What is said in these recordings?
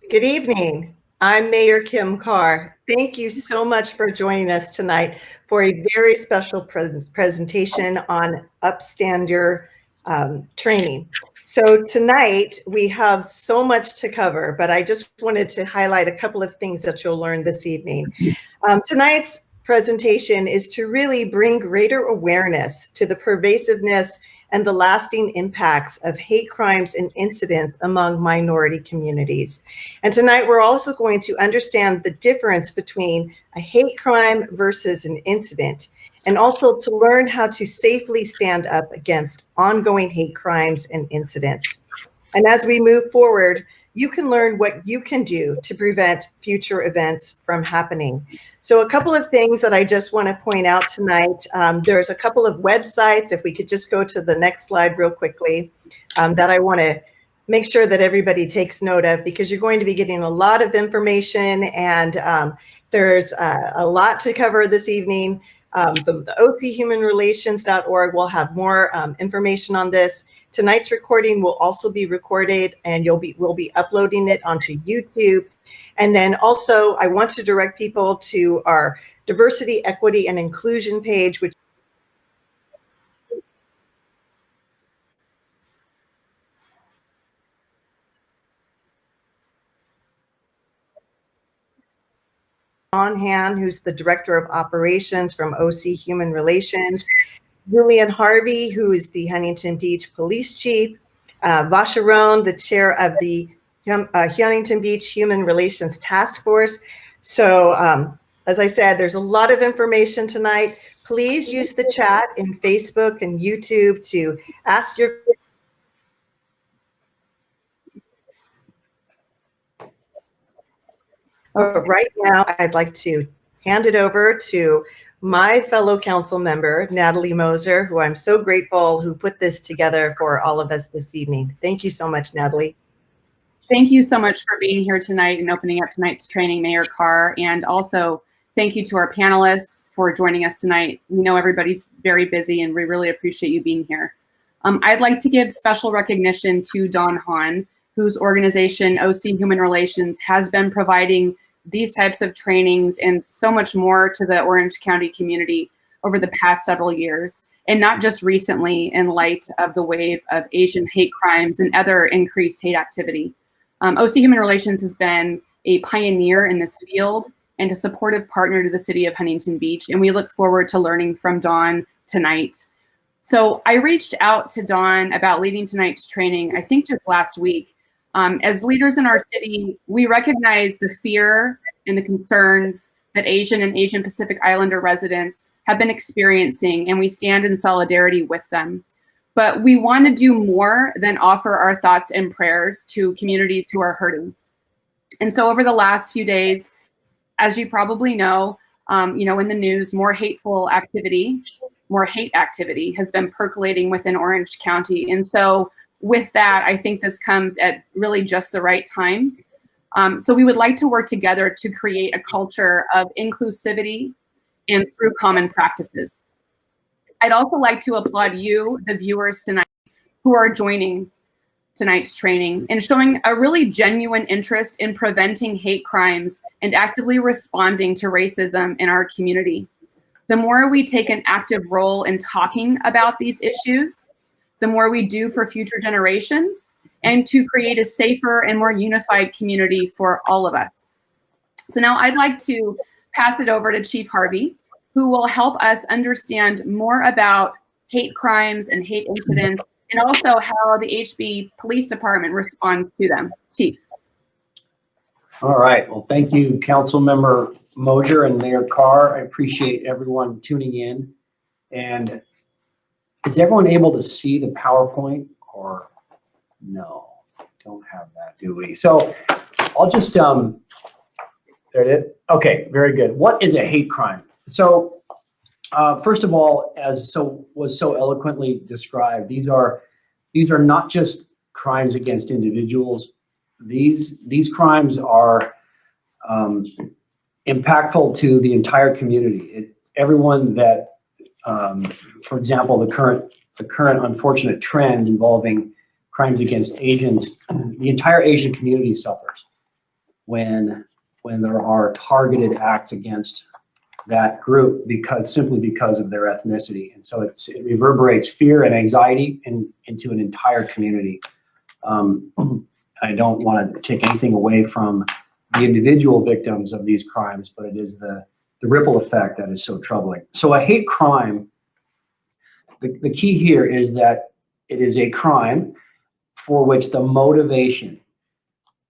Good evening. I'm Mayor Kim Carr. Thank you so much for joining us tonight for a very special presentation on Upstander training. So tonight we have so much to cover, but I just wanted to highlight a couple of things that you'll learn this evening. Tonight's presentation is to really bring greater awareness to the pervasiveness and the lasting impacts of hate crimes and incidents among minority communities. And tonight we're also going to understand the difference between a hate crime versus an incident, and also to learn how to safely stand up against ongoing hate crimes and incidents. And as we move forward, you can learn what you can do to prevent future events from happening. So a couple of things that I just want to point out tonight. There's a couple of websites, if we could just go to the next slide real quickly, that I want to make sure that everybody takes note of, because you're going to be getting a lot of information, and there's a lot to cover this evening. The ochumanrelations.org will have more information on this. Tonight's recording will also be recorded, and we'll be uploading it onto YouTube. And then also, I want to direct people to our diversity, equity, and inclusion page, which on hand, who's the Director of Operations from OC Human Relations, Julian Harvey, who is the Huntington Beach Police Chief, Vashia, Rhone, the Chair of the Huntington Beach Human Relations Task Force. So as I said, there's a lot of information tonight. Please use the chat in Facebook and YouTube to ask your right now, I'd like to hand it over to my fellow council member, Natalie Moser, who I'm so grateful who put this together for all of us this evening. Thank you so much, Natalie. Thank you so much for being here tonight and opening up tonight's training, Mayor Carr. And also thank you to our panelists for joining us tonight. We know everybody's very busy, and we really appreciate you being here. I'd like to give special recognition to Don Hahn, whose organization, OC Human Relations, has been providing these types of trainings and so much more to the Orange County community over the past several years, and not just recently in light of the wave of Asian hate crimes and other increased hate activity. OC Human Relations has been a pioneer in this field and a supportive partner to the city of Huntington Beach, and we look forward to learning from Don tonight. So I reached out to Don about leading tonight's training, I think just last week. As leaders in our city, we recognize the fear and the concerns that Asian and Asian Pacific Islander residents have been experiencing, and we stand in solidarity with them. But we want to do more than offer our thoughts and prayers to communities who are hurting. And so over the last few days, as you probably know, in the news, more hate activity has been percolating within Orange County. And so with that, I think this comes at really just the right time. So we would like to work together to create a culture of inclusivity and through common practices. I'd also like to applaud you, the viewers tonight, who are joining tonight's training and showing a really genuine interest in preventing hate crimes and actively responding to racism in our community. The more we take an active role in talking about these issues, the more we do for future generations and to create a safer and more unified community for all of us. So now I'd like to pass it over to Chief Harvey, who will help us understand more about hate crimes and hate incidents, and also how the HB Police Department responds to them. Chief. All right, well, thank you, Councilmember Moser and Mayor Carr. I appreciate everyone tuning in. And is everyone able to see the PowerPoint, or no? Don't have that, do we? So I'll just, there it is. Okay, very good. What is a hate crime? So first of all, as was so eloquently described, these are not just crimes against individuals. These crimes are impactful to the entire community. Everyone that, for example, the current unfortunate trend involving crimes against Asians, the entire Asian community suffers. when there are targeted acts against that group simply because of their ethnicity. And so it reverberates fear and anxiety into an entire community. I don't want to take anything away from the individual victims of these crimes, but it is the ripple effect that is so troubling. So a hate crime, the key here is that it is a crime for which the motivation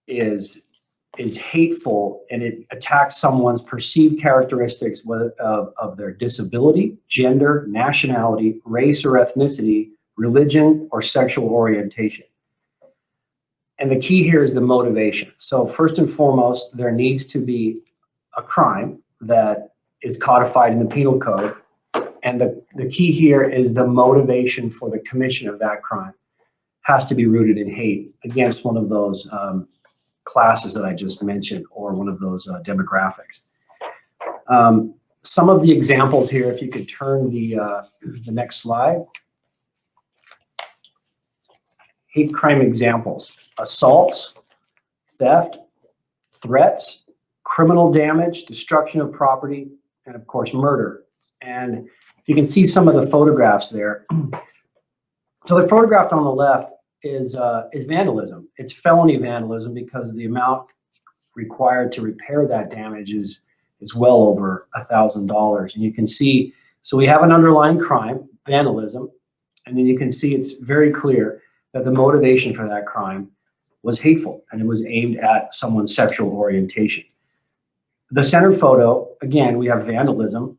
is hateful, and it attacks someone's perceived characteristics of their disability, gender, nationality, race or ethnicity, religion, or sexual orientation. And the key here is the motivation. So first and foremost, there needs to be a crime that is codified in the penal code. And the key here is the motivation for the commission of that crime has to be rooted in hate against one of those classes that I just mentioned, or one of those demographics. Some of the examples here, if you could turn the next slide. Hate crime examples: assaults, theft, threats, criminal damage, destruction of property, and of course murder. And you can see some of the photographs there. So the photograph on the left is vandalism. It's felony vandalism because the amount required to repair that damage is well over $1,000. And you can see, so we have an underlying crime, vandalism, and then you can see it's very clear that the motivation for that crime was hateful, and it was aimed at someone's sexual orientation. The center photo, again, we have vandalism.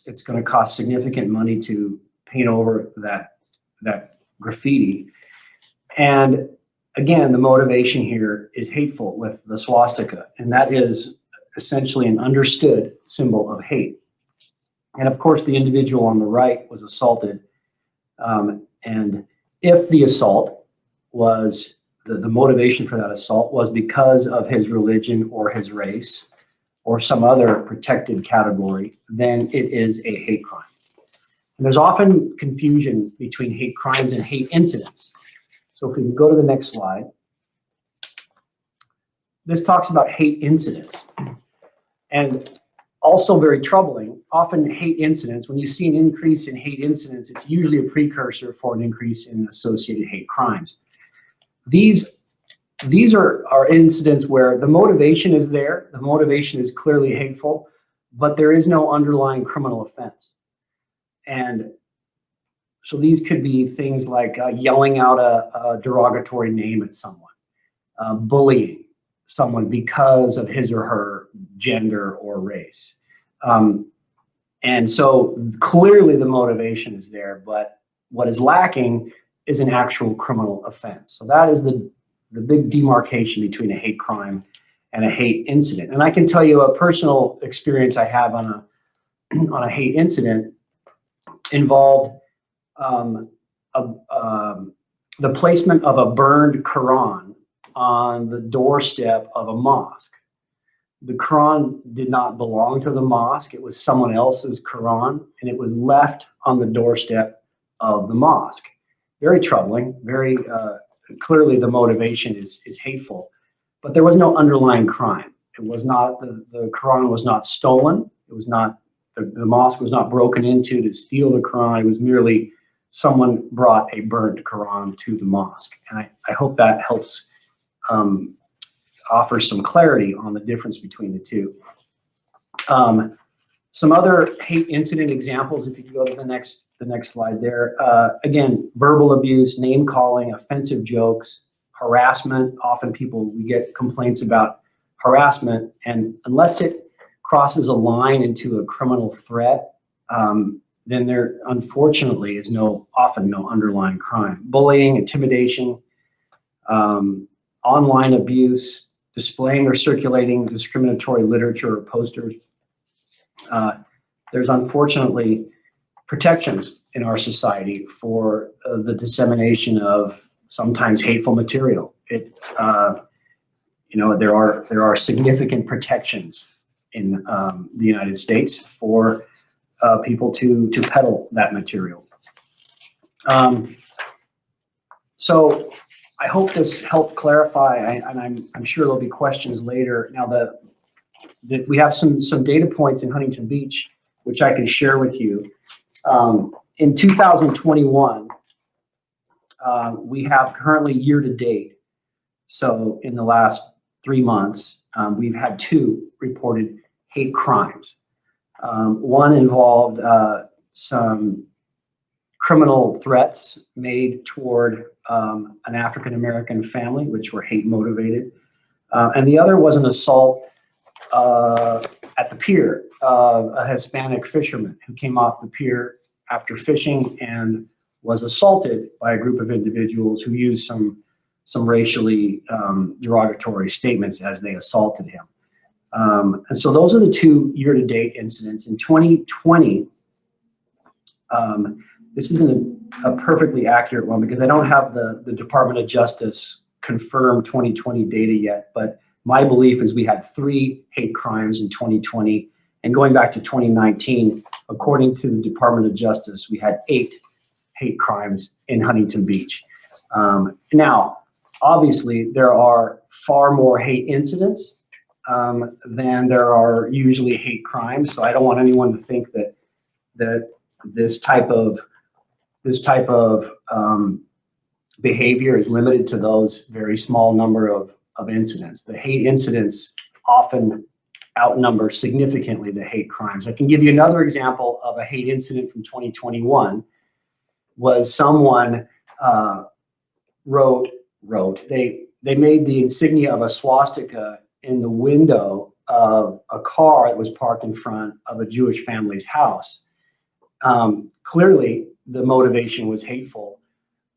It's going to cost significant money to paint over that graffiti. And again, the motivation here is hateful with the swastika, and that is essentially an understood symbol of hate. And of course, the individual on the right was assaulted. And if the assault was, the motivation for that assault was because of his religion or his race or some other protected category, then it is a hate crime. And there's often confusion between hate crimes and hate incidents. So if we can go to the next slide. This talks about hate incidents. And also very troubling, often hate incidents, when you see an increase in hate incidents, it's usually a precursor for an increase in associated hate crimes. These are incidents where the motivation is there, the motivation is clearly hateful, but there is no underlying criminal offense. And so these could be things like yelling out a derogatory name at someone, bullying someone because of his or her gender or race. And so clearly the motivation is there, but what is lacking is an actual criminal offense. So that is the big demarcation between a hate crime and a hate incident. And I can tell you a personal experience I have on a hate incident involved the placement of a burned Quran on the doorstep of a mosque. The Quran did not belong to the mosque. It was someone else's Quran, and it was left on the doorstep of the mosque. Very troubling, very clearly the motivation is hateful, but there was no underlying crime. It was not, the Quran was not stolen. It was not, the mosque was not broken into to steal the Quran. It was merely someone brought a burned Quran to the mosque. And I hope that helps offer some clarity on the difference between the two. Some other hate incident examples, if you go to the next slide there. Again, verbal abuse, name calling, offensive jokes, harassment. Often we get complaints about harassment, and unless it crosses a line into a criminal threat, then there unfortunately is often no underlying crime. Bullying, intimidation, online abuse, displaying or circulating discriminatory literature or posters. There's unfortunately protections in our society for the dissemination of sometimes hateful material. There are significant protections in the United States for people to peddle that material. So I hope this helped clarify, and I'm sure there'll be questions later. Now, we have some data points in Huntington Beach, which I can share with you. In 2021, we have currently year to date. So in the last 3 months, we've had 2 reported hate crimes. One involved some criminal threats made toward an African-American family, which were hate motivated. And the other was an assault at the pier of a Hispanic fisherman who came off the pier after fishing and was assaulted by a group of individuals who used some racially derogatory statements as they assaulted him. And so those are the 2 year-to-date incidents. In 2020, this isn't a perfectly accurate one because I don't have the Department of Justice confirmed 2020 data yet, but my belief is we had 3 hate crimes in 2020, and going back to 2019, according to the Department of Justice, we had 8 hate crimes in Huntington Beach. Now, obviously, there are far more hate incidents than there are usually hate crimes, so I don't want anyone to think that this type of behavior is limited to those very small number of incidents. The hate incidents often outnumber significantly the hate crimes. I can give you another example of a hate incident from 2021. Was someone they made the insignia of a swastika in the window of a car that was parked in front of a Jewish family's house. Clearly, the motivation was hateful,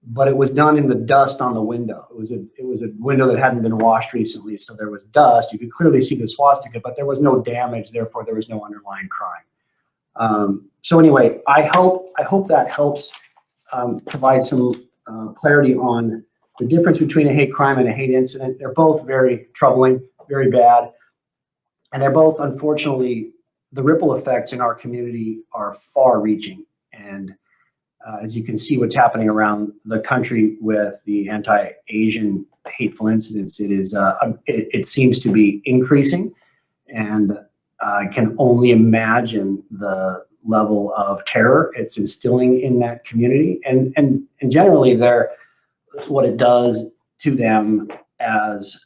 but it was done in the dust on the window. It was a window that hadn't been washed recently, so there was dust. You could clearly see the swastika, but there was no damage. Therefore, there was no underlying crime. So anyway, I hope that helps provide some clarity on the difference between a hate crime and a hate incident. They're both very troubling, very bad, and they're both, unfortunately, the ripple effects in our community are far-reaching. And as you can see what's happening around the country with the anti-Asian hateful incidents, it seems to be increasing, and I can only imagine the level of terror it's instilling in that community, and generally what it does to them as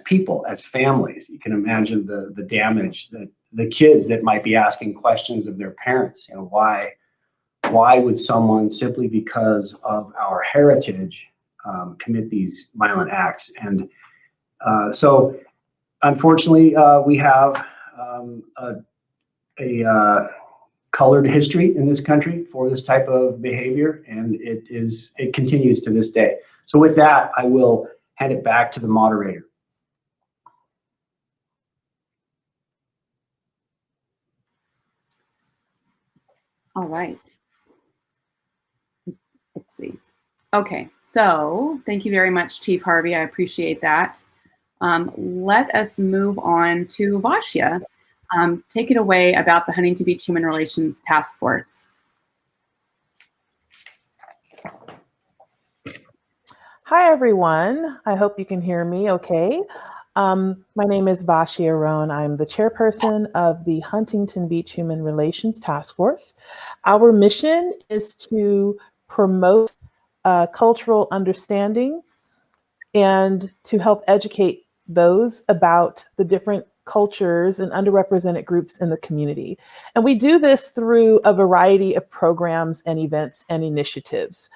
people, as families. You can imagine the damage that the kids that might be asking questions of their parents. You know, why would someone, simply because of our heritage, commit these violent acts? And so unfortunately, we have a colored history in this country for this type of behavior, and it continues to this day. So with that, I will hand it back to the moderator. All right. Let's see. Okay, so thank you very much, Chief Harvey. I appreciate that. Let us move on to Vashia. Take it away about the Huntington Beach Human Relations Task Force. Hi, everyone. I hope you can hear me okay. My name is Vashia Rhone. I'm the chairperson of the Huntington Beach Human Relations Task Force. Our mission is to promote cultural understanding and to help educate those about the different cultures and underrepresented groups in the community. And we do this through a variety of programs and events and initiatives.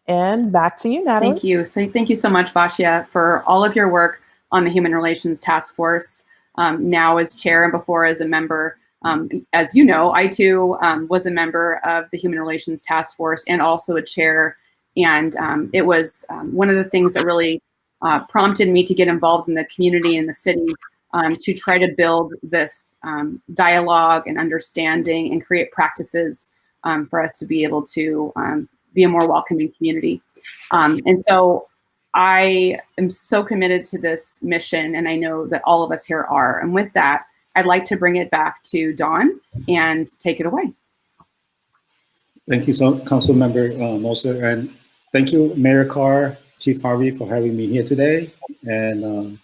And back to you, Natalie. Thank you. So thank you so much, Vashia, for all of your work on the Human Relations Task Force, now as chair and before as a member. As you know, I too was a member of the Human Relations Task Force and also a chair. And it was one of the things that really prompted me to get involved in the community and the city to try to build this dialogue and understanding and create practices for us to be able to be a more welcoming community. And so I am so committed to this mission, and I know that all of us here are. And with that, I'd like to bring it back to Dawn and take it away. Thank you, Councilmember Moser, and thank you, Mayor Carr, Chief Harvey, for having me here today, and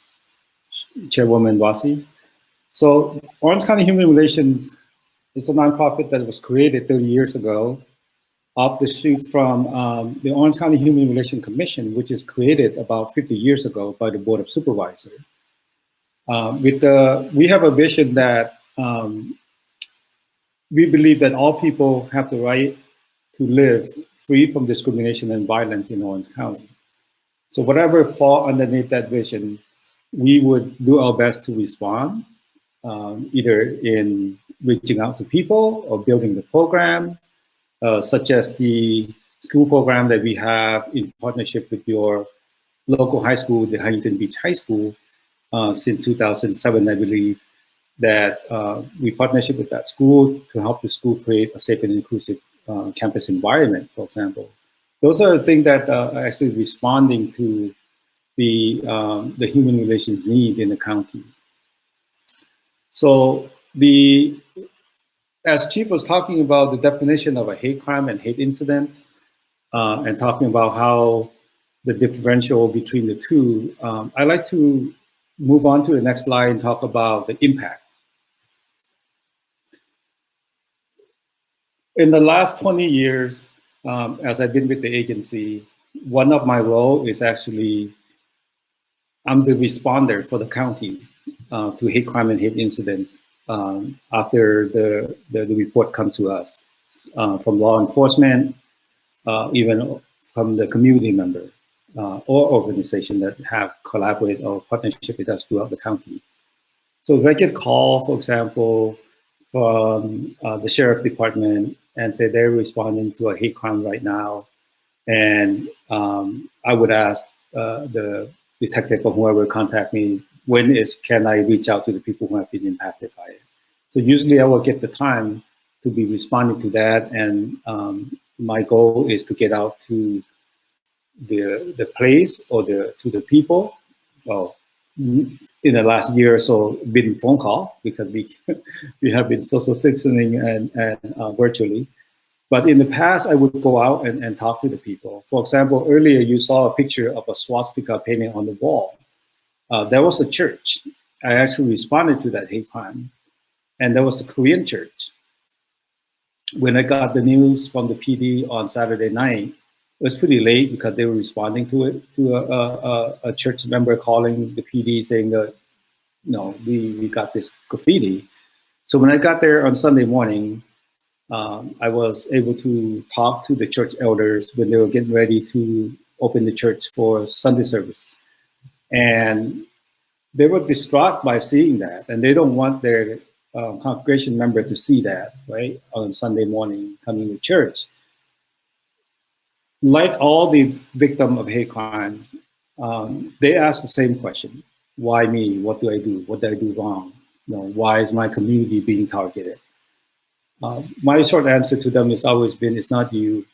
Chairwoman Vashia. So Orange County Human Relations is a nonprofit that was created 30 years ago off the street from the Orange County Human Relations Commission, which is created about 50 years ago by the Board of Supervisors. We have a vision that we believe that all people have the right to live free from discrimination and violence in Orange County. So whatever fall underneath that vision, we would do our best to respond, either in reaching out to people or building the program, such as the school program that we have in partnership with your local high school, the Huntington Beach High School, since 2007, I believe, that we partnership with that school to help the school create a safe and inclusive campus environment, for example. Those are the things that are actually responding to the human relations need in the county. So as Chief was talking about the definition of a hate crime and hate incidents, and talking about how the differential between the two, I'd like to move on to the next slide and talk about the impact. In the last 20 years, as I've been with the agency, one of my roles is actually, I'm the responder for the county to hate crime and hate incidents after the report comes to us from law enforcement, even from the community member or organization that have collaborated or partnership with us throughout the county. So if I get a call, for example, from the sheriff department and say they're responding to a hate crime right now, and I would ask the detective or whoever contact me, can I reach out to the people who have been impacted by it? So usually I will get the time to be responding to that, and my goal is to get out to the place or to the people. Well, in the last year or so, been phone call because we have been social distancing and virtually. But in the past, I would go out and talk to the people. For example, earlier you saw a picture of a swastika painting on the wall. That was a church. I actually responded to that hate crime. And that was the Korean church. When I got the news from the PD on Saturday night, it was pretty late because they were responding to it, to a church member calling the PD saying that, we got this graffiti. So when I got there on Sunday morning, I was able to talk to the church elders when they were getting ready to open the church for Sunday service. And they were distraught by seeing that, and they don't want their congregation member to see that, right, on Sunday morning coming to church. Like all the victims of hate crime, they ask the same question: why me? What do I do? What did I do wrong? Why is my community being targeted? My short answer to them has always been, it's not you.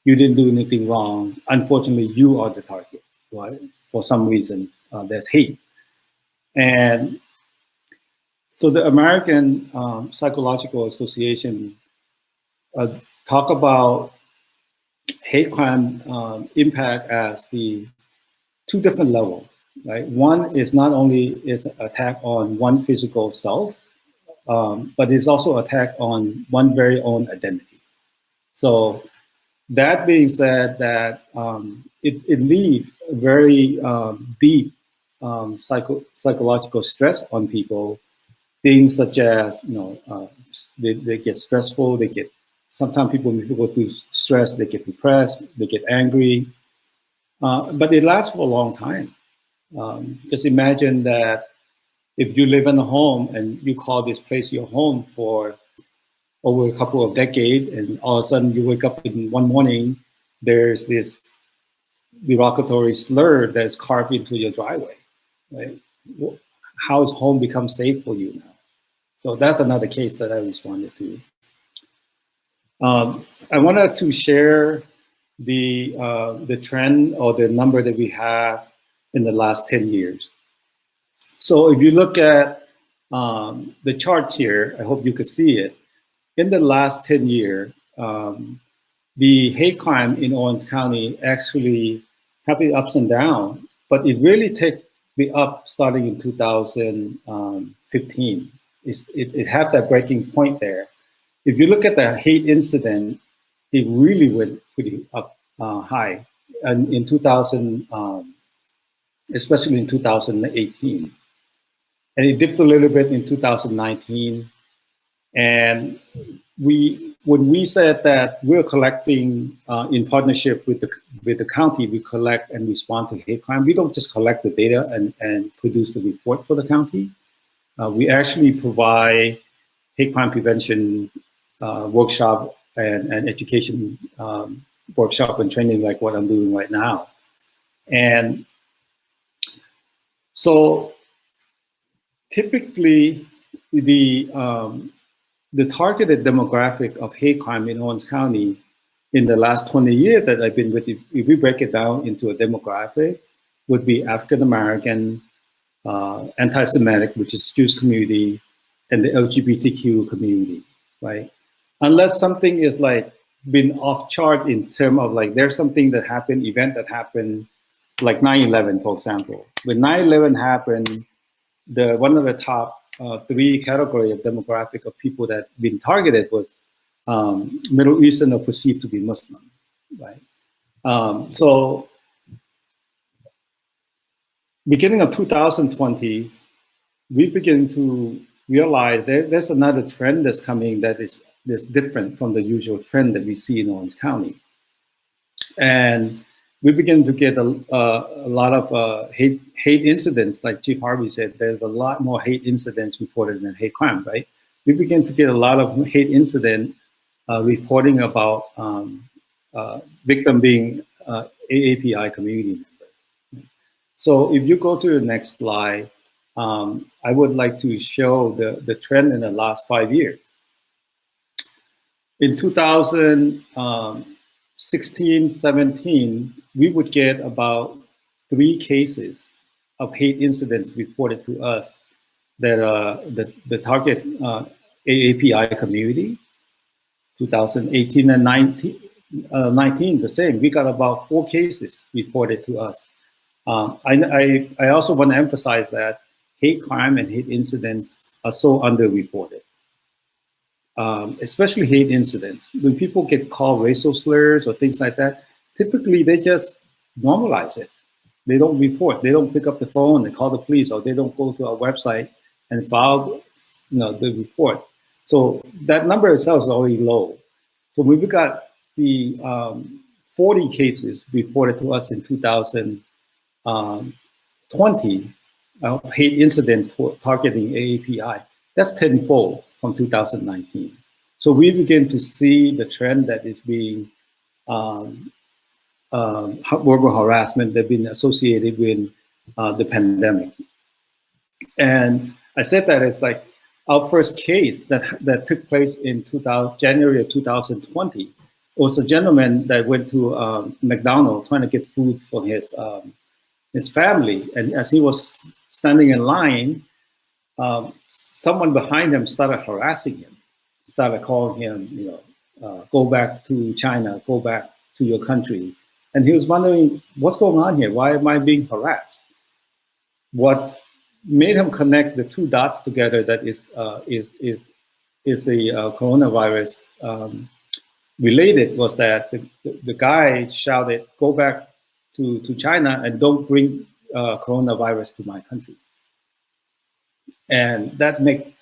You didn't do anything wrong. Unfortunately, you are the target, right? For some reason, there's hate. And so the American Psychological Association talk about hate crime impact as the two different levels, right? One is not only is attack on one physical self, but it's also attack on one very own identity. So that being said, that it leaves very deep psychological stress on people. Things such as, they get stressful, they get Sometimes when people go through stress, they get depressed, they get angry, but it lasts for a long time. Just imagine that if you live in a home and you call this place your home for over a couple of decades, and all of a sudden you wake up in one morning, there's this derogatory slur that's carved into your driveway, right? How has home become safe for you now? So that's another case that I responded to. I wanted to share the trend or the number that we have in the last 10 years. So if you look at the charts here, I hope you could see it. In the last 10 years, the hate crime in Orange County actually have the ups and downs, but it really took the up starting in 2015. It had that breaking point there. If you look at the hate incident, it really went pretty up high, and in 2000, especially in 2018, and it dipped a little bit in 2019. And when we said that we're collecting in partnership with the county, we collect and respond to hate crime. We don't just collect the data and produce the report for the county. We actually provide hate crime prevention workshop and education workshop and training like what I'm doing right now. And so typically the targeted demographic of hate crime in Orange County in the last 20 years that I've been with, if we break it down into a demographic, would be African-American, anti-Semitic, which is Jewish community, and the LGBTQ community, right? Unless something is like been off chart in terms of like there's something that happened, event that happened, like 9/11, for example. When 9/11 happened, one of the top 3 category of demographic of people that been targeted was Middle Eastern or perceived to be Muslim, right? So beginning of 2020, we begin to realize there's another trend that's coming that is different from the usual trend that we see in Orange County. And we begin to get a lot of hate incidents, like Chief Harvey said, there's a lot more hate incidents reported than hate crime, right? We begin to get a lot of hate incident reporting about victim being AAPI community member. So if you go to the next slide, I would like to show the trend in the last 5 years. In 2016, 17, we would get about 3 cases of hate incidents reported to us that the target AAPI community. 2018 and 19, the same. We got about 4 cases reported to us. I also want to emphasize that hate crime and hate incidents are so underreported. Especially hate incidents. When people get called racial slurs or things like that, typically they just normalize it. They don't report. They don't pick up the phone and call the police, or they don't go to our website and file, the report. So that number itself is already low. So we got the 40 cases reported to us in 2020 hate incident targeting AAPI. That's tenfold from 2019. So we begin to see the trend that is being verbal harassment that been associated with the pandemic. And I said that it's like our first case that took place in January of 2020 was a gentleman that went to McDonald's trying to get food for his family. And as he was standing in line, someone behind him started harassing him, started calling him, go back to China, go back to your country. And he was wondering, what's going on here? Why am I being harassed? What made him connect the 2 dots together that is the coronavirus related was that the guy shouted, go back to China and don't bring coronavirus to my country. And that made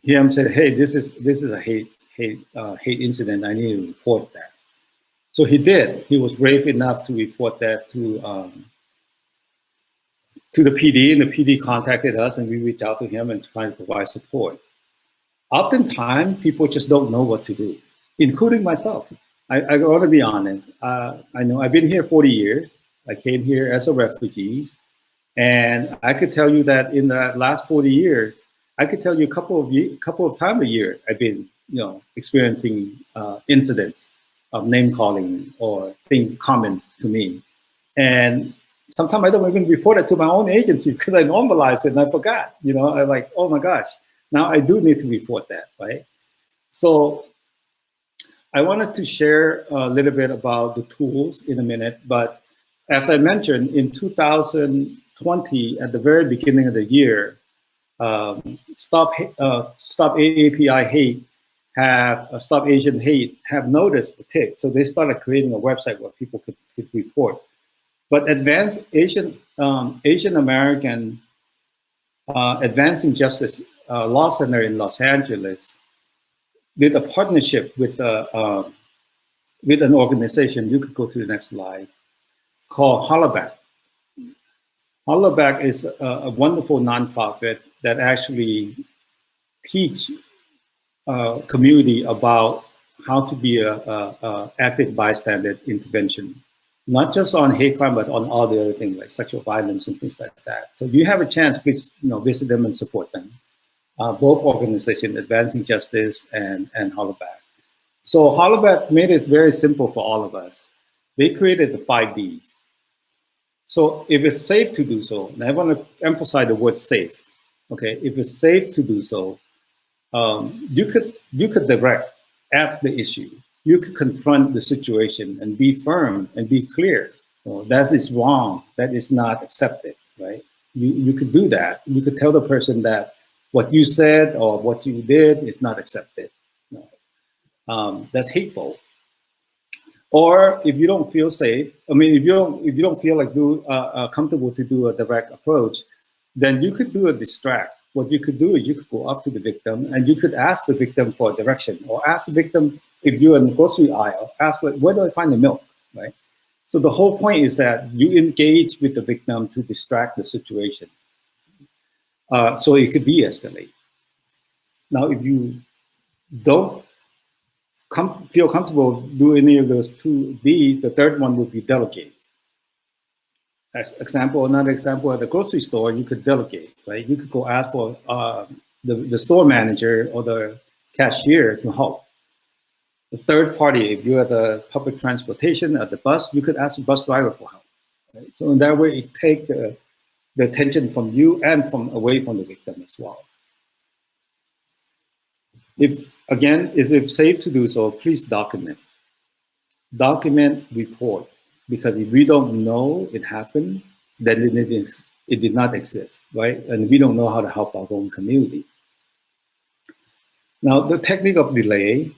him say, hey, this is a hate hate incident. I need to report that. So he did. He was brave enough to report that to the PD, and the PD contacted us, and we reached out to him and tried to provide support. Oftentimes, people just don't know what to do, including myself. I want to be honest. I know I've been here 40 years. I came here as a refugee, and I could tell you that in the last 40 years, I could tell you a couple of times a year I've been, experiencing incidents of name calling or comments to me, and sometimes I don't even report it to my own agency because I normalized it and I forgot. I'm like, oh my gosh, now I do need to report that, right? So I wanted to share a little bit about the tools in a minute, but as I mentioned, in 2020, at the very beginning of the year, Stop AAPI Hate Stop Asian Hate have noticed the tick, so they started creating a website where people could report. But Advanced Asian American Advancing Justice Law Center in Los Angeles did a partnership with an organization. You could go to the next slide, called Hollaback. Hollaback is a wonderful nonprofit that actually teach community about how to be a active bystander intervention, not just on hate crime, but on all the other things like sexual violence and things like that. So if you have a chance, please visit them and support them. Both organizations, Advancing Justice and Hollaback. So Hollaback made it very simple for all of us. They created the 5 Ds. So if it's safe to do so, and I want to emphasize the word safe, okay? If it's safe to do so, you could direct at the issue. You could confront the situation and be firm and be clear. That is wrong. That is not accepted, right? You could do that. You could tell the person that what you said or what you did is not accepted. That's hateful. Or if you don't feel safe, if you don't feel like comfortable to do a direct approach, then you could do a distract. What you could do is you could go up to the victim and you could ask the victim for direction, or ask the victim, if you're in the grocery aisle, ask, like, where do I find the milk, right? So the whole point is that you engage with the victim to distract the situation. So it could de-escalate. Now, if you don't feel comfortable doing any of those 2 Ds, the third one would be delegate. As another example, at the grocery store, you could delegate, right? You could go ask for the store manager or the cashier to help. The third party, if you're at the public transportation, at the bus, you could ask the bus driver for help. Right? So in that way, it takes the attention from you and away from the victim as well. Is it safe to do so, please document. Document, report. Because if we don't know it happened, then it did not exist, right? And we don't know how to help our own community. Now, the technique of delay,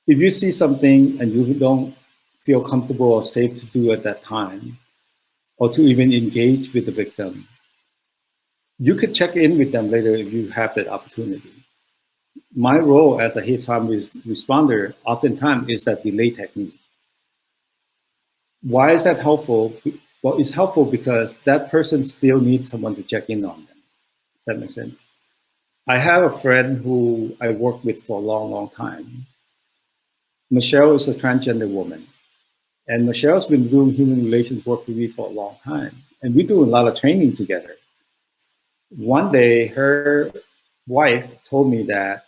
if you see something and you don't feel comfortable or safe to do at that time, or to even engage with the victim, you could check in with them later if you have that opportunity. My role as a hate crime responder oftentimes is that delay technique. Why is that helpful? Well, it's helpful because that person still needs someone to check in on them. That makes sense. I have a friend who I worked with for a long, long time. Michelle is a transgender woman. And Michelle's been doing human relations work with me for a long time. And we do a lot of training together. One day, her wife told me that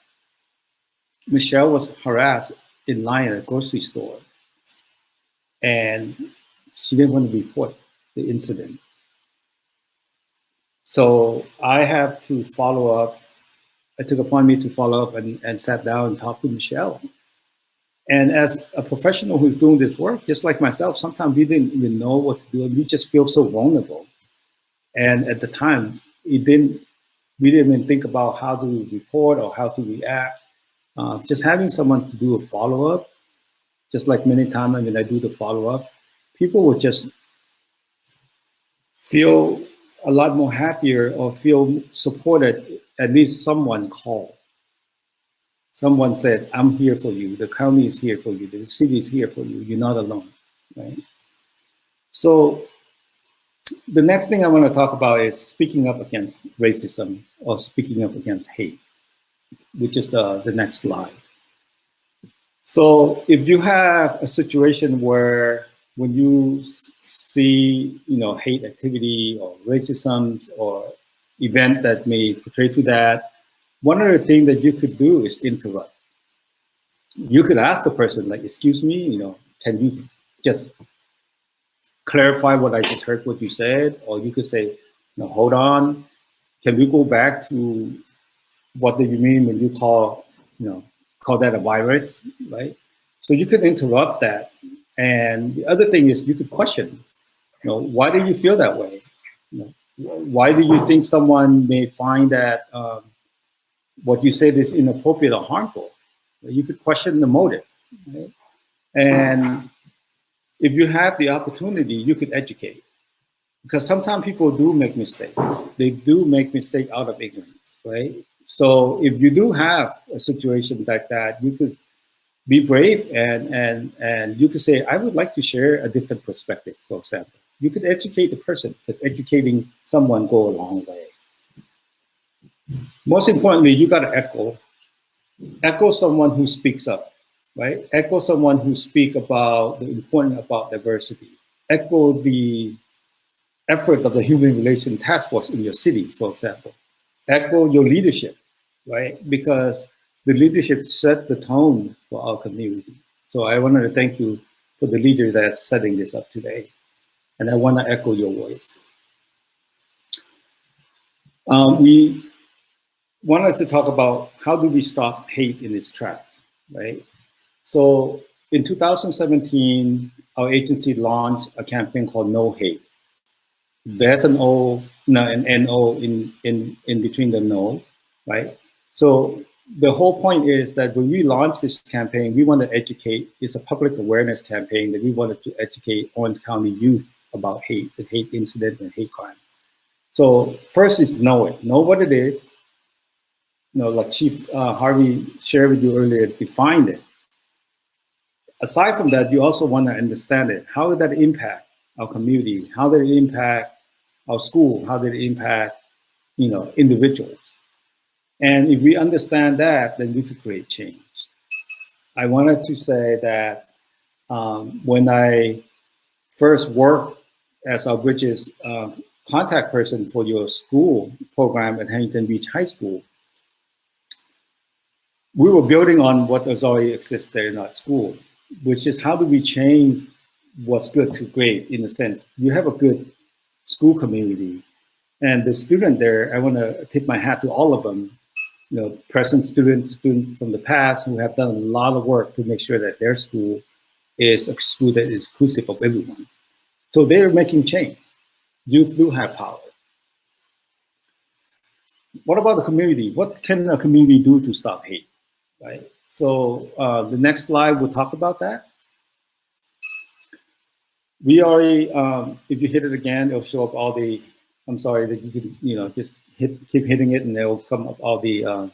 Michelle was harassed in line at a grocery store. And she didn't want to report the incident. So I have to follow up. It took upon me to follow up and sat down and talked to Michelle. And as a professional who's doing this work, just like myself, sometimes we didn't even know what to do, and we just feel so vulnerable. And at the time, we didn't even think about how to report or how to react. Just having someone to do a follow-up, just like many times when I do the follow-up, people will just feel a lot more happier or feel supported, at least someone called. someone said, I'm here for you, the county is here for you, the city is here for you, you're not alone, right? So the next thing I want to talk about is speaking up against racism or speaking up against hate, which is the next slide. So if you have a situation where when you see, hate activity or racism or event that may portray to that, one of the things that you could do is interrupt. You could ask the person, like, excuse me, can you just clarify what I just heard what you said? Or you could say, hold on, can we go back to what did you mean when you call that a virus, right? So you could interrupt that. And the other thing is you could question, why do you feel that way? Why do you think someone may find that what you said is inappropriate or harmful? You could question the motive, right? And if you have the opportunity, you could educate. Because sometimes people do make mistakes. They do make mistakes out of ignorance, right? So if you do have a situation like that, you could be brave and you could say, I would like to share a different perspective, for example. You could educate the person, because educating someone go a long way. Most importantly, you got to echo someone who speaks up, right? Echo someone who speak about the importance about diversity. Echo the effort of the Human Relations Task Force in your city, for example. Echo your leadership, right? Because the leadership set the tone for our community. So I wanted to thank you for the leader that's setting this up today. And I want to echo your voice. We wanted to talk about how do we stop hate in its track, right? So in 2017, our agency launched a campaign called No Hate. There's an O, an N-O in between the no, right? So the whole point is that when we launched this campaign, we want to educate. It's a public awareness campaign that we wanted to educate Orange County youth about hate, the hate incident and hate crime. So first is know it, know what it is. Like Chief Harvey shared with you earlier, define it. Aside from that, you also want to understand it. How did that impact our community? How did it impact our school? How did it impact, individuals? And if we understand that, then we could create change. I wanted to say that when I first worked as our Bridges contact person for your school program at Huntington Beach High School, we were building on what was already existed there in that school, which is how do we change what's good to great, in a sense. You have a good school community, and the student there, I want to tip my hat to all of them, present students from the past who have done a lot of work to make sure that their school is a school that is inclusive of everyone. So they're making change. Youth do have power. What about the community? What can a community do to stop hate, right? So the next slide will talk about that. We already, if you hit it again, it'll show up all the, I'm sorry, that you could, just keep hitting it and they'll come up all the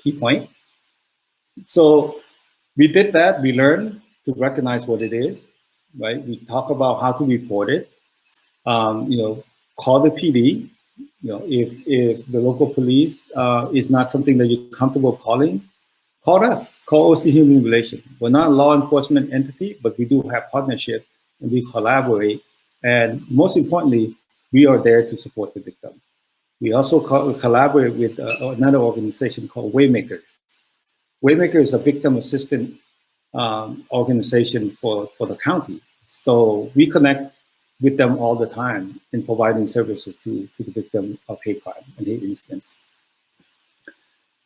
key point. So we did that, we learned to recognize what it is, right? We talk about how to report it, call the PD, if the local police is not something that you're comfortable calling, call us, call OC Human Relations. We're not a law enforcement entity, but we do have partnership and we collaborate. And most importantly, we are there to support the victim. We also collaborate with another organization called Waymakers. Waymakers is a victim assistance organization for the county. So we connect with them all the time in providing services to the victim of hate crime and hate incidents.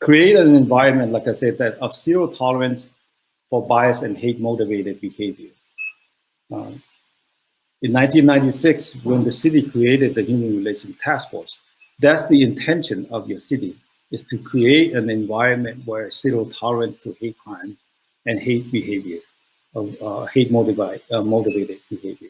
Create an environment, like I said, that of zero tolerance for bias and hate motivated behavior. In 1996, when the city created the Human Relations Task Force, that's the intention of your city, is to create an environment where zero tolerance to hate crime and hate behavior, hate motivated behavior.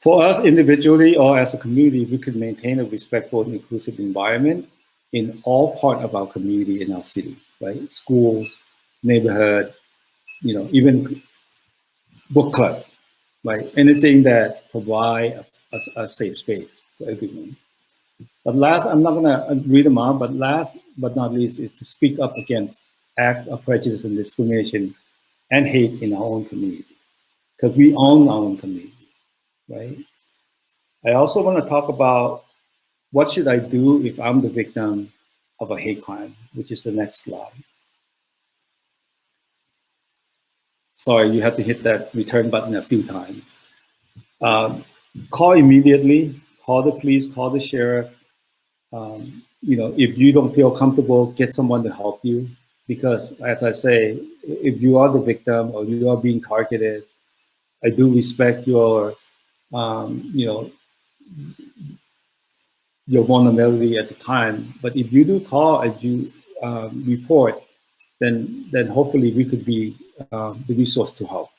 For us individually or as a community, we could maintain a respectful and inclusive environment. in all part of our community in our city, right? Schools, neighborhood, even book club, right? Anything that provide a safe space for everyone. But last, I'm not gonna read them out, but last but not least is to speak up against acts of prejudice and discrimination and hate in our own community, because we own our own community, right? I also want to talk about what should I do if I'm the victim of a hate crime, which is the next slide. Sorry, you have to hit that return button a few times. Call immediately, call the police, call the sheriff. If you don't feel comfortable, get someone to help you. Because as I say, if you are the victim or you are being targeted, I do respect your vulnerability at the time. But if you do call and you report, then hopefully we could be the resource to help.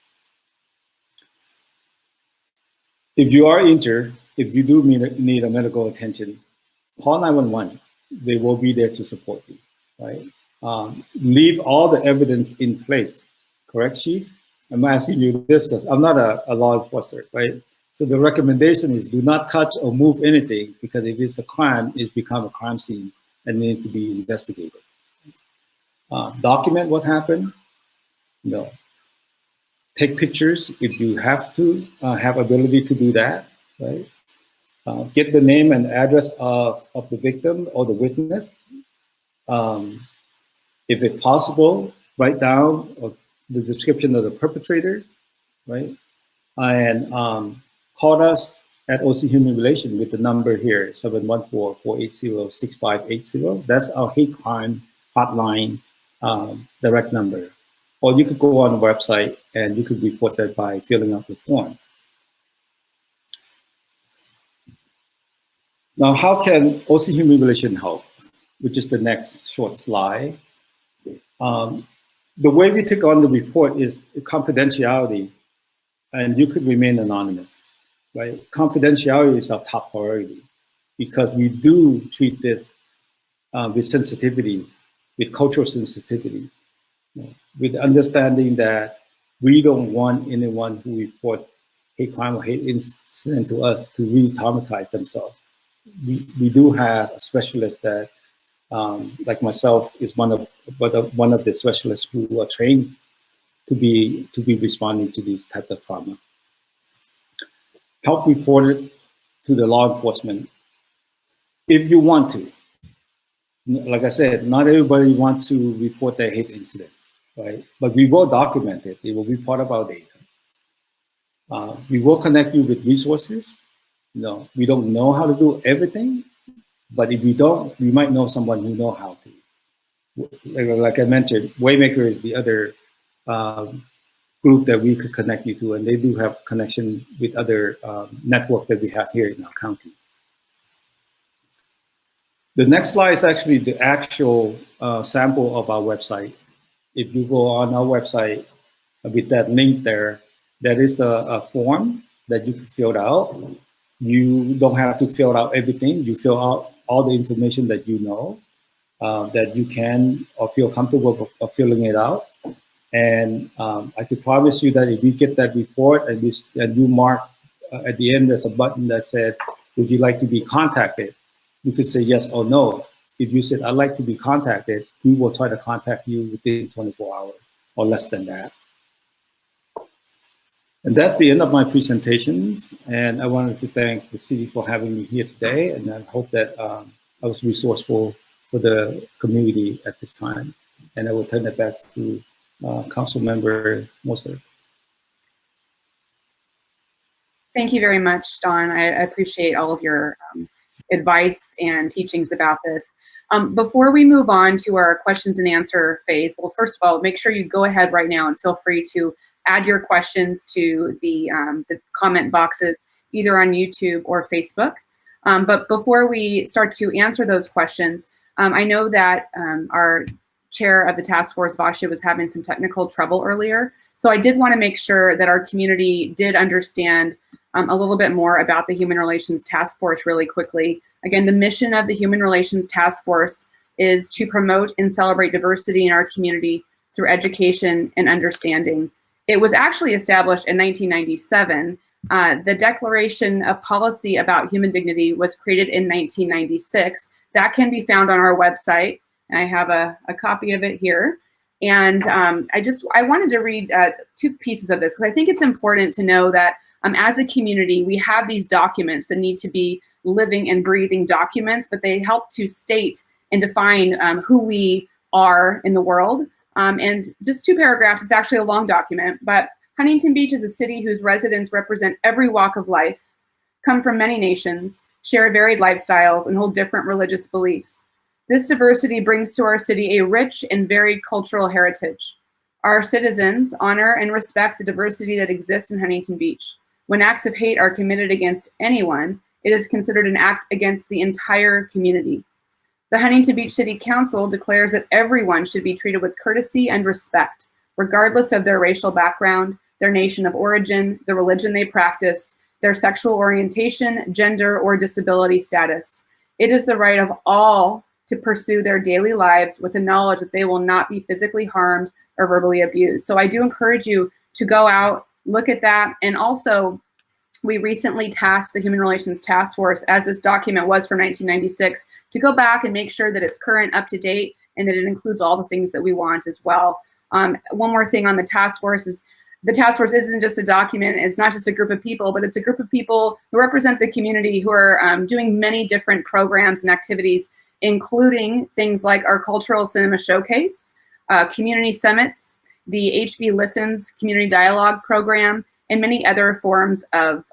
If you are injured, if you do need a medical attention, call 911. They will be there to support you, right? Leave all the evidence in place, correct, Chief? I'm asking you this because I'm not a law enforcer, right? So the recommendation is do not touch or move anything, because if it's a crime, it's become a crime scene and needs to be investigated. Document what happened. Take pictures if you have to, have ability to do that, right? Get the name and address of the victim or the witness. If it's possible, write down the description of the perpetrator, right? And call us at OC Human Relations with the number here, 714-480-6580. That's our hate crime hotline direct number. Or you could go on the website and you could report that by filling out the form. Now, how can OC Human Relations help? Which is the next short slide. The way we take on the report is confidentiality, and you could remain anonymous, right? Confidentiality is our top priority, because we do treat this with sensitivity, with cultural sensitivity, with understanding that we don't want anyone who report hate crime or hate incident to us to re-traumatize themselves. We do have a specialist that, like myself, is one of the specialists who are trained to be responding to these types of trauma. Help report it to the law enforcement if you want to. Like I said, not everybody wants to report their hate incidents, right? But we will document it. It will be part of our data. We will connect you with resources. We don't know how to do everything, but if we don't, we might know someone who knows how to. Like I mentioned, Waymaker is the other group that we could connect you to, and they do have connection with other network that we have here in our county. The next slide is actually the actual sample of our website. If you go on our website with that link there, there is a form that you can fill out. You don't have to fill out everything. You fill out all the information that you know, that you can or feel comfortable of filling it out. And I could promise you that if you get that report and you mark at the end, there's a button that said, would you like to be contacted? You could say yes or no. If you said, I'd like to be contacted, we will try to contact you within 24 hours or less than that. And that's the end of my presentation. And I wanted to thank the city for having me here today. And I hope that I was resourceful for the community at this time. And I will turn it back to Councilmember Moser. Thank you very much, Don. I appreciate all of your advice and teachings about this. Before we move on to our questions and answer phase, well, first of all, make sure you go ahead right now and feel free to add your questions to the comment boxes, either on YouTube or Facebook. But before we start to answer those questions, I know that our chair of the task force, Vashia, was having some technical trouble earlier. So I did want to make sure that our community did understand a little bit more about the Human Relations Task Force really quickly. Again, the mission of the Human Relations Task Force is to promote and celebrate diversity in our community through education and understanding. It was actually established in 1997. The Declaration of Policy about Human Dignity was created in 1996. That can be found on our website. And I have a copy of it here. And I wanted to read two pieces of this because I think it's important to know that as a community, we have these documents that need to be living and breathing documents, but they help to state and define who we are in the world. And just 2 paragraphs, it's actually a long document, but Huntington Beach is a city whose residents represent every walk of life, come from many nations, share varied lifestyles, and hold different religious beliefs. This diversity brings to our city a rich and varied cultural heritage. Our citizens honor and respect the diversity that exists in Huntington Beach. When acts of hate are committed against anyone, it is considered an act against the entire community. The Huntington Beach City Council declares that everyone should be treated with courtesy and respect, regardless of their racial background, their nation of origin, the religion they practice, their sexual orientation, gender, or disability status. It is the right of all to pursue their daily lives with the knowledge that they will not be physically harmed or verbally abused. So I do encourage you to go out, look at that, and also we recently tasked the Human Relations Task Force, as this document was from 1996, to go back and make sure that it's current, up to date, and that it includes all the things that we want as well. One more thing on the task force is the task force isn't just a document, it's not just a group of people, but it's a group of people who represent the community who are doing many different programs and activities, including things like our Cultural Cinema Showcase, community summits, the HB Listens Community Dialogue Program, and many other forms of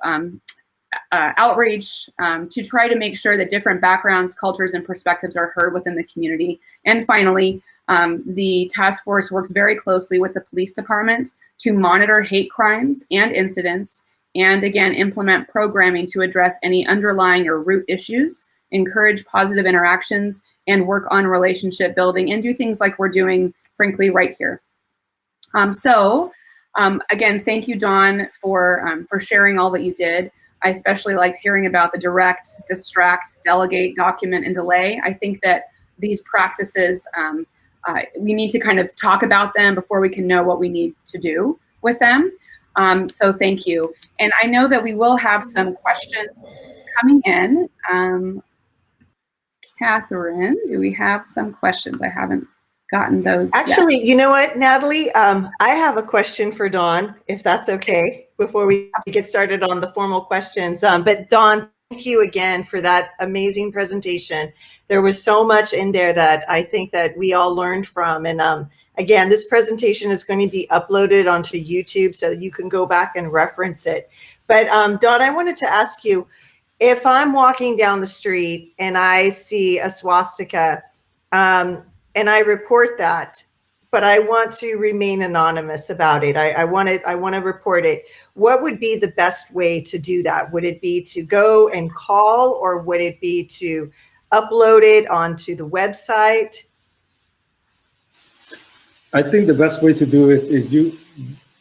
outreach to try to make sure that different backgrounds, cultures, and perspectives are heard within the community. And finally, the task force works very closely with the police department to monitor hate crimes and incidents, and again, implement programming to address any underlying or root issues, encourage positive interactions, and work on relationship building, and do things like we're doing, frankly, right here. Again, thank you, Dawn, for sharing all that you did. I especially liked hearing about the direct, distract, delegate, document, and delay. I think that these practices, we need to kind of talk about them before we can know what we need to do with them. So thank you. And I know that we will have some questions coming in. Catherine, do we have some questions? I haven't gotten those Actually, yet. you know what, Natalie? I have a question for Dawn, if that's okay, before we get started on the formal questions. But Dawn, thank you again for that amazing presentation. There was so much in there that I think that we all learned from. And again, this presentation is going to be uploaded onto YouTube so that you can go back and reference it. But Dawn, I wanted to ask you, if I'm walking down the street and I see a swastika, and I report that, but I want to remain anonymous about it. I want to report it. What would be the best way to do that? Would it be to go and call, or would it be to upload it onto the website? I think the best way to do it is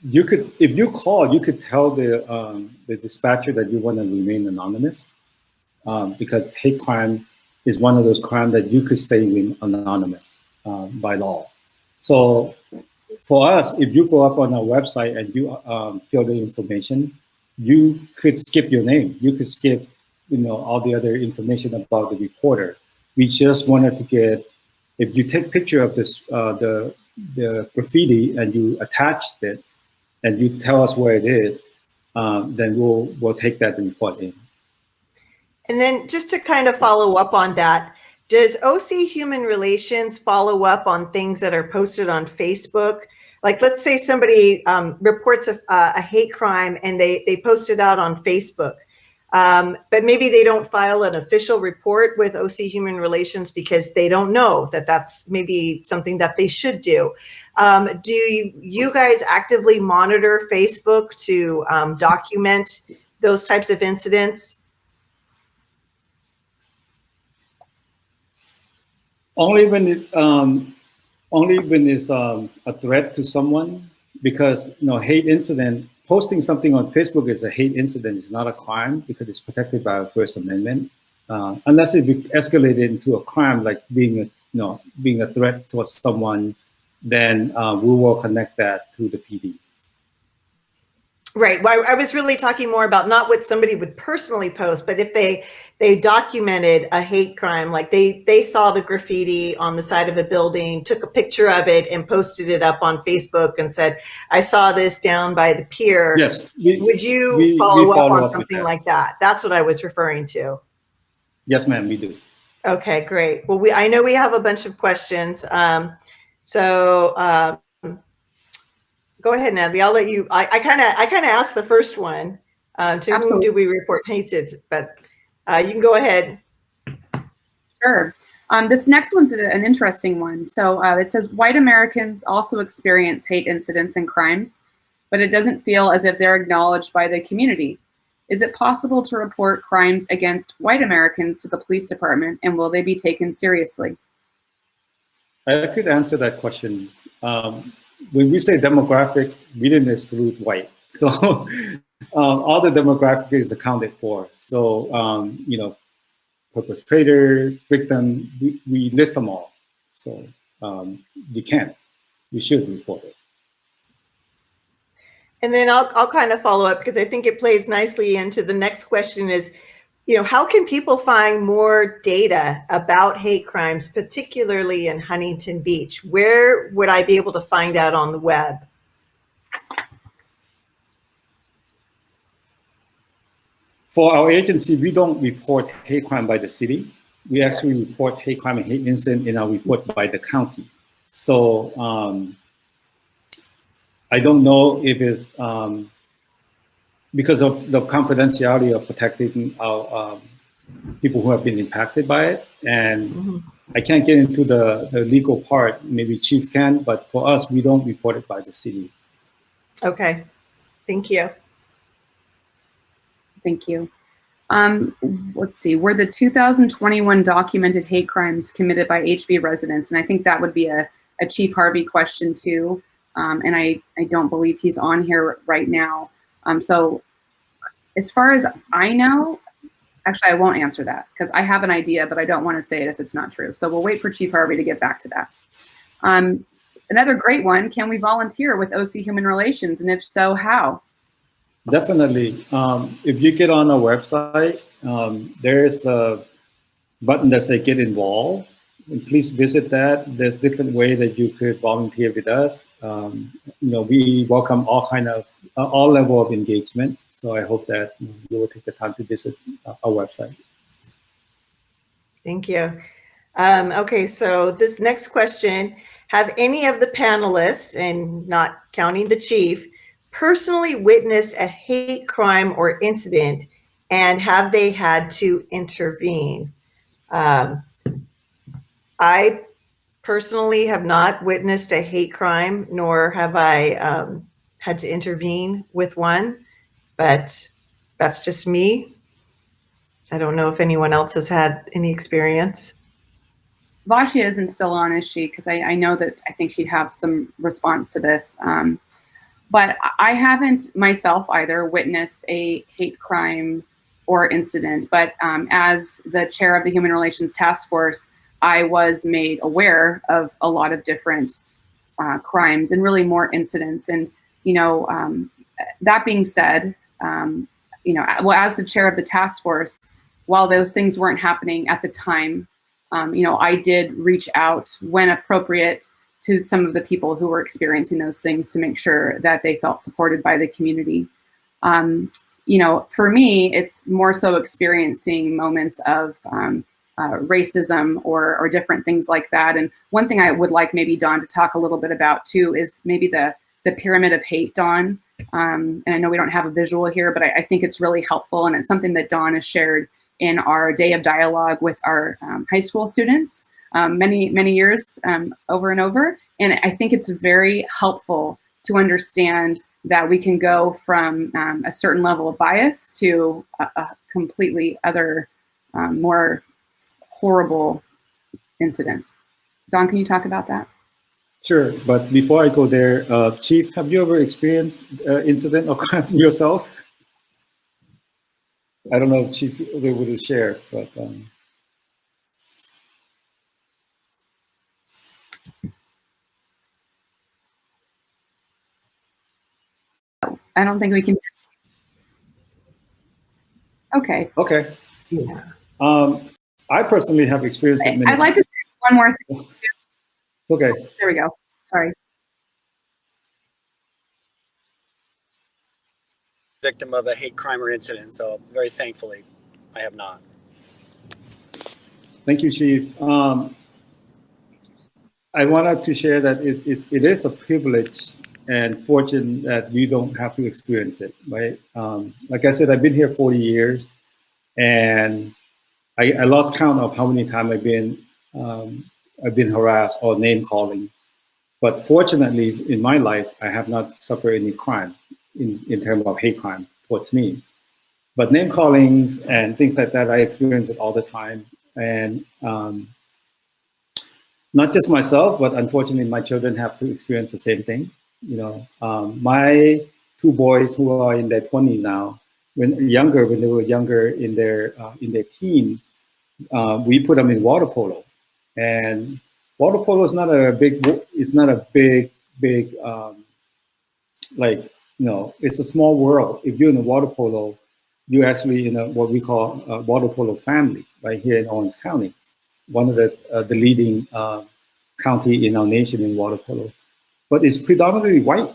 you could, if you call, you could tell the dispatcher that you want to remain anonymous, because hate crime is one of those crimes that you could stay anonymous by law. So for us, if you go up on our website and you fill the information, you could skip your name. You could skip, all the other information about the reporter. We just wanted to get, if you take picture of this, the graffiti, and you attached it, and you tell us where it is, then we'll take that report in. And then just to kind of follow up on that, does OC Human Relations follow up on things that are posted on Facebook? Like, let's say somebody reports a hate crime and they post it out on Facebook, but maybe they don't file an official report with OC Human Relations because they don't know that that's maybe something that they should do. Do you guys actively monitor Facebook to document those types of incidents? Only when it's a threat to someone, because hate incident, posting something on Facebook is a hate incident. It's not a crime because it's protected by our First Amendment, unless it escalated into a crime, like being a threat towards someone, then we will connect that to the PD. Right. Well, I was really talking more about not what somebody would personally post, but if they documented a hate crime, like they saw the graffiti on the side of a building, took a picture of it and posted it up on Facebook and said, I saw this down by the pier. Yes. Would you follow up on something like that? That's what I was referring to. Yes, ma'am, we do. Okay, great. Well, I know we have a bunch of questions. Go ahead, Natalie. I'll let you. I kind of asked the first one. To Absolutely. whom do we report hated? But you can go ahead. Sure. This next one's an interesting one. So it says, white Americans also experience hate incidents and crimes, but it doesn't feel as if they're acknowledged by the community. Is it possible to report crimes against white Americans to the police department, and will they be taken seriously? I could answer that question. When we say demographic, we didn't exclude white. So all the demographic is accounted for. So, perpetrator, victim, we list them all. So we should report it. And then I'll kind of follow up because I think it plays nicely into the next question is, how can people find more data about hate crimes, particularly in Huntington Beach? Where would I be able to find that on the web? For our agency, we don't report hate crime by the city. We actually report hate crime and hate incident in our report by the county. So I don't know if it's because of the confidentiality of protecting our people who have been impacted by it. And I can't get into the legal part, maybe Chief can, but for us, we don't report it by the city. Okay, thank you. Thank you. Let's see, were the 2021 documented hate crimes committed by HB residents? And I think that would be a Chief Harvey question too. And I don't believe he's on here right now. So as far as I know, actually I won't answer that because I have an idea, but I don't want to say it if it's not true. So we'll wait for Chief Harvey to get back to that. Another great one, can we volunteer with OC Human Relations? And if so, how? Definitely. If you get on our website, there's the button that says get involved. And please visit that. There's different ways that you could volunteer with us. We welcome all level of engagement. So I hope that you will take the time to visit our website. Thank you. Okay, so this next question, have any of the panelists, and not counting the chief, personally witnessed a hate crime or incident, and have they had to intervene? I personally have not witnessed a hate crime, nor have I had to intervene with one, but that's just me. I don't know if anyone else has had any experience. Vashia isn't still on, is she? Because I know that I think she'd have some response to this. But I haven't myself either witnessed a hate crime or incident. But as the chair of the Human Relations Task Force, I was made aware of a lot of different crimes and really more incidents. And, that being said, as the chair of the task force, while those things weren't happening at the time, I did reach out when appropriate to some of the people who were experiencing those things to make sure that they felt supported by the community. For me, it's more so experiencing moments of racism or different things like that. And one thing I would like maybe Dawn to talk a little bit about too is maybe the pyramid of hate, Dawn. And I know we don't have a visual here, but I think it's really helpful. And it's something that Dawn has shared in our day of dialogue with our high school students many years over and over. And I think it's very helpful to understand that we can go from a certain level of bias to a completely other, more horrible incident. Dawn, can you talk about that? Sure, but before I go there, Chief, have you ever experienced incident or crime yourself? I don't know if Chief will be able to share, but I don't think we can. Okay. okay. Yeah. I personally have experienced it many I'd like to say one more thing. Okay. There we go. Sorry. Victim of a hate crime or incident, so very thankfully, I have not. Thank you, Chief. I wanted to share that it is a privilege and fortune that you don't have to experience it, right? Like I said, I've been here 40 years, and I lost count of how many times I've been harassed or name calling. But fortunately, in my life, I have not suffered any crime in terms of hate crime towards me. But name callings and things like that, I experience it all the time. And not just myself, but unfortunately, my children have to experience the same thing. You know, my two boys who are in their 20s now, when they were younger in their teen, we put them in water polo, and water polo is not a big like, you know, it's a small world. If you're in a water polo, you're actually in what we call a water polo family right here in Orange County, one of the leading county in our nation in water polo. But it's predominantly white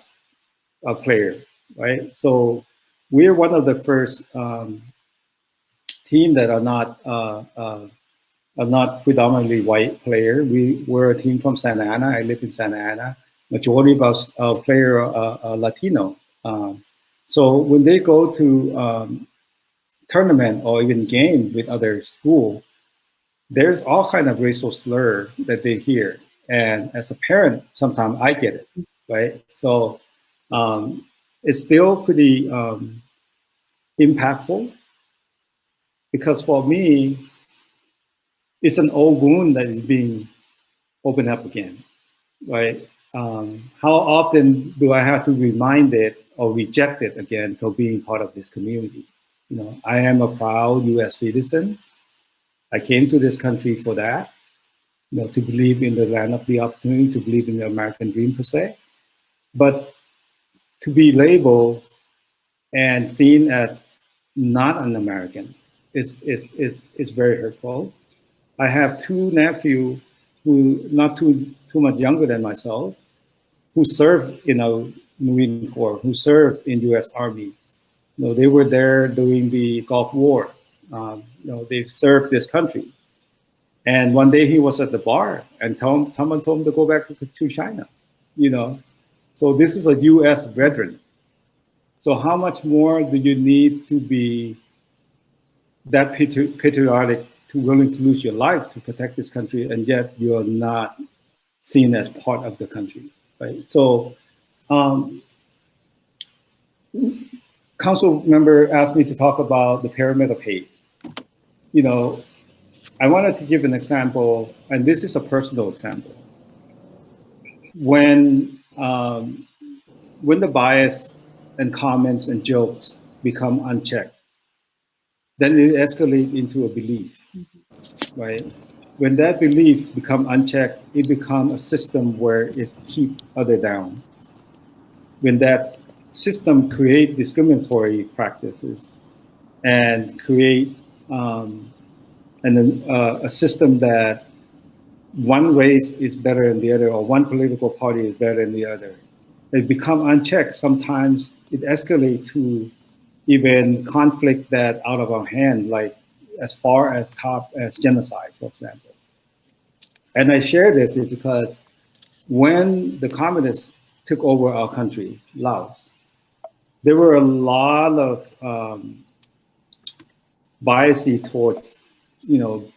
player, right? So we're one of the first team that are not predominantly white player. We're a team from Santa Ana. I live in Santa Ana. Majority of our player are Latino. So when they go to tournament or even game with other school, there's all kind of racial slur that they hear. And as a parent, sometimes I get it, right? So it's still pretty impactful, because for me, it's an old wound that is being opened up again, right? How often do I have to remind it or reject it again for being part of this community? You know, I am a proud U.S. citizen. I came to this country for that, you know, to believe in the land of the opportunity, to believe in the American dream per se. But to be labeled and seen as not an American is very hurtful. I have two nephews who not too much younger than myself, who served in a Marine Corps, who served in U.S. Army. You know, they were there during the Gulf War. You know, they served this country. And one day he was at the bar, and someone told him to go back to China. You know, so this is a U.S. veteran. So how much more do you need to be that patriotic, to willing to lose your life to protect this country, and yet you're not seen as part of the country, right? So, council member asked me to talk about the pyramid of hate. You know, I wanted to give an example, and this is a personal example. When the bias and comments and jokes become unchecked, then it escalates into a belief, right? When that belief becomes unchecked, it becomes a system where it keeps others down. When that system creates discriminatory practices and create a system that one race is better than the other, or one political party is better than the other, it becomes unchecked. Sometimes it escalates to even conflict that out of our hand, like as far as top as genocide, for example. And I share this is because when the communists took over our country, Laos, there were a lot of bias towards, you know,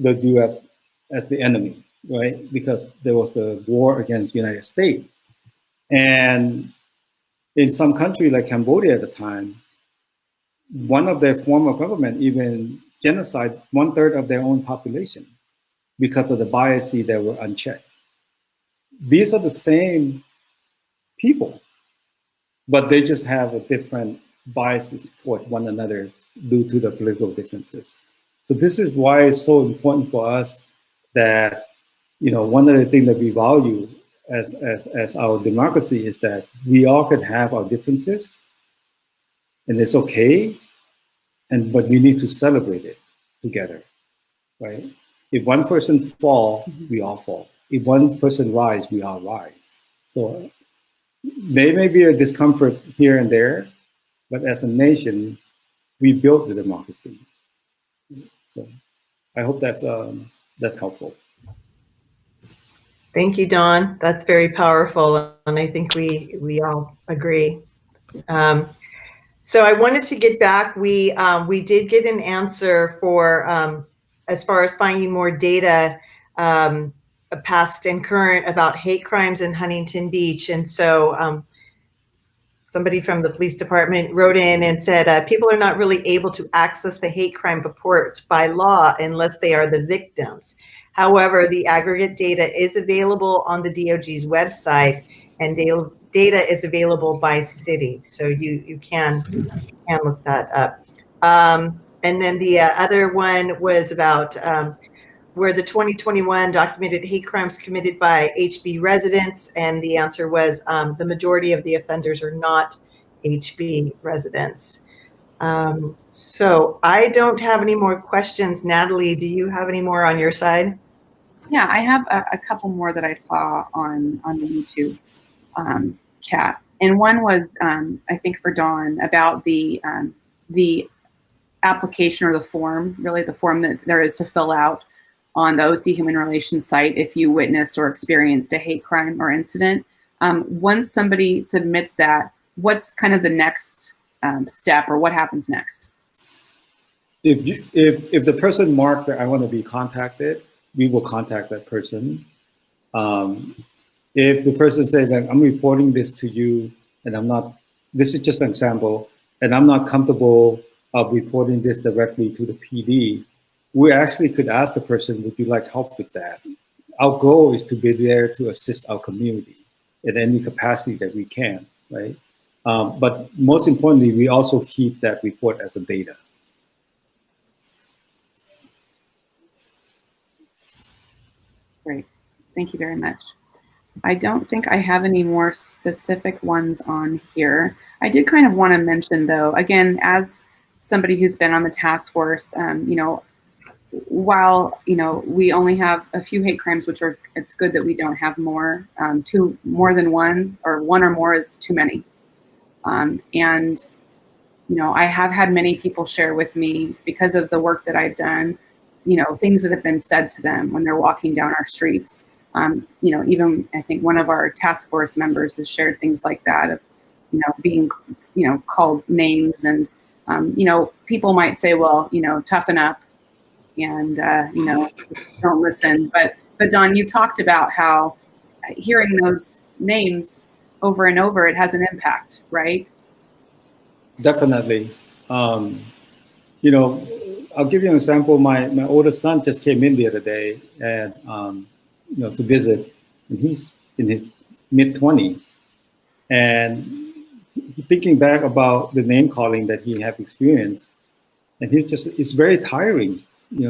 the U.S. as the enemy, right? Because there was the war against the United States. And in some country like Cambodia at the time, one of their form of government even genocide 1/3 of their own population because of the bias that were unchecked. These are the same people, but they just have a different biases toward one another due to the political differences. So this is why it's so important for us that, one of the things that we value as our democracy is that we all can have our differences, and it's okay, but we need to celebrate it together, right? If one person fall, we all fall. If one person rise, we all rise. So there may be a discomfort here and there, but as a nation, we built the democracy. So I hope that's helpful. Thank you, Don. That's very powerful, and I think we all agree. So I wanted to get back. We did get an answer for as far as finding more data, past and current, about hate crimes in Huntington Beach, and so somebody from the police department wrote in and said people are not really able to access the hate crime reports by law unless they are the victims. However, the aggregate data is available on the DOG's website, and data is available by city, so you can look that up. And then the other one was about where the 2021 documented hate crimes committed by HB residents, and the answer was the majority of the offenders are not HB residents. So I don't have any more questions. Natalie, do you have any more on your side? Yeah, I have a couple more that I saw on the YouTube chat, and one was I think for Dawn about the application or the form, really the form that there is to fill out on the OC Human Relations site if you witnessed or experienced a hate crime or incident. Once somebody submits that, what's kind of the next step, or what happens next? If the person marked that I want to be contacted, we will contact that person. If the person says that I'm reporting this to you and I'm not, this is just an example, and I'm not comfortable of reporting this directly to the PD, we actually could ask the person, would you like help with that? Our goal is to be there to assist our community in any capacity that we can, right? But most importantly, we also keep that report as a data. Great, thank you very much. I don't think I have any more specific ones on here. I did kind of want to mention though, again, as somebody who's been on the task force, while we only have a few hate crimes, which are, it's good that we don't have more. More than one, or one or more is too many. And I have had many people share with me, because of the work that I've done, things that have been said to them when they're walking down our streets. Even I think one of our task force members has shared things like that, of being called names, and people might say, well, toughen up, and don't listen. But Don, you talked about how hearing those names over and over, it has an impact, right? Definitely. I'll give you an example. My oldest son just came in the other day, and to visit, and he's in his mid-20s, and thinking back about the name calling that he had experienced, and it's very tiring.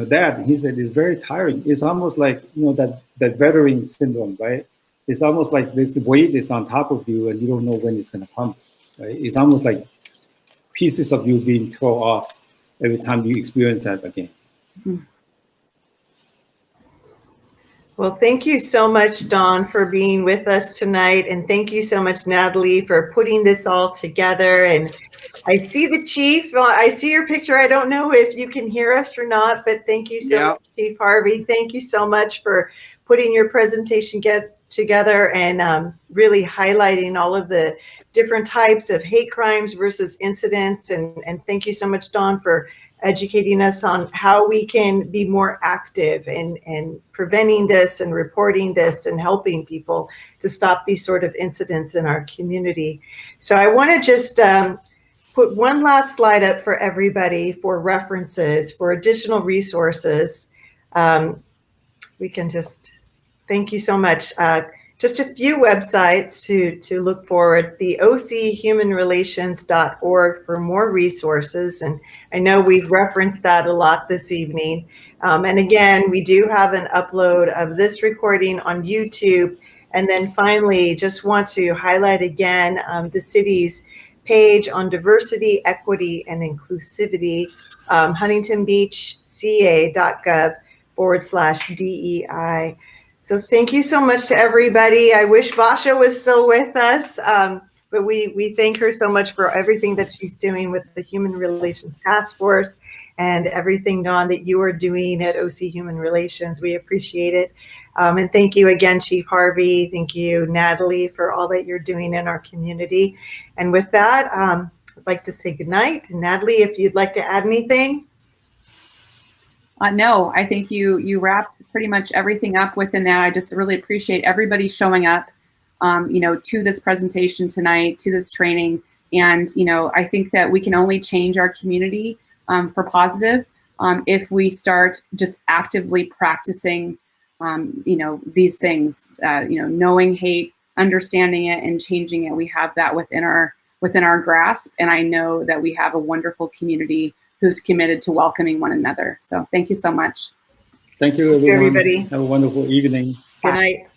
Dad, he said, it's very tiring. It's almost like, that veteran syndrome, right? It's almost like this weight is on top of you and you don't know when it's going to come, right? It's almost like pieces of you being thrown off every time you experience that again. Mm-hmm. Well, thank you so much, Dawn, for being with us tonight. And thank you so much, Natalie, for putting this all together. And I see the chief. I see your picture. I don't know if you can hear us or not, but thank you so much, Chief Harvey. Thank you so much for putting your presentation together and really highlighting all of the different types of hate crimes versus incidents. And thank you so much, Dawn, for educating us on how we can be more active in preventing this and reporting this and helping people to stop these sort of incidents in our community. So I want to just put one last slide up for everybody for references, for additional resources. We can just, thank you so much. just a few websites to look forward. The ochumanrelations.org for more resources. And I know we've referenced that a lot this evening. And again, we do have an upload of this recording on YouTube. And then finally, just want to highlight again the city's page on diversity, equity, and inclusivity, huntingtonbeachca.gov/DEI. So thank you so much to everybody. I wish Vashia was still with us, but we thank her so much for everything that she's doing with the Human Relations Task Force and everything, Dawn, that you are doing at OC Human Relations. We appreciate it. And thank you again, Chief Harvey. Thank you, Natalie, for all that you're doing in our community. And with that, I'd like to say goodnight. Natalie, if you'd like to add anything. No, I think you wrapped pretty much everything up within that. I just really appreciate everybody showing up, to this presentation tonight, to this training. And, I think that we can only change our community for positive if we start just actively practicing, these things, knowing hate, understanding it, and changing it. We have that within our grasp. And I know that we have a wonderful community who's committed to welcoming one another. So thank you so much. Thank you, everyone. Everybody. Have a wonderful evening. Good night.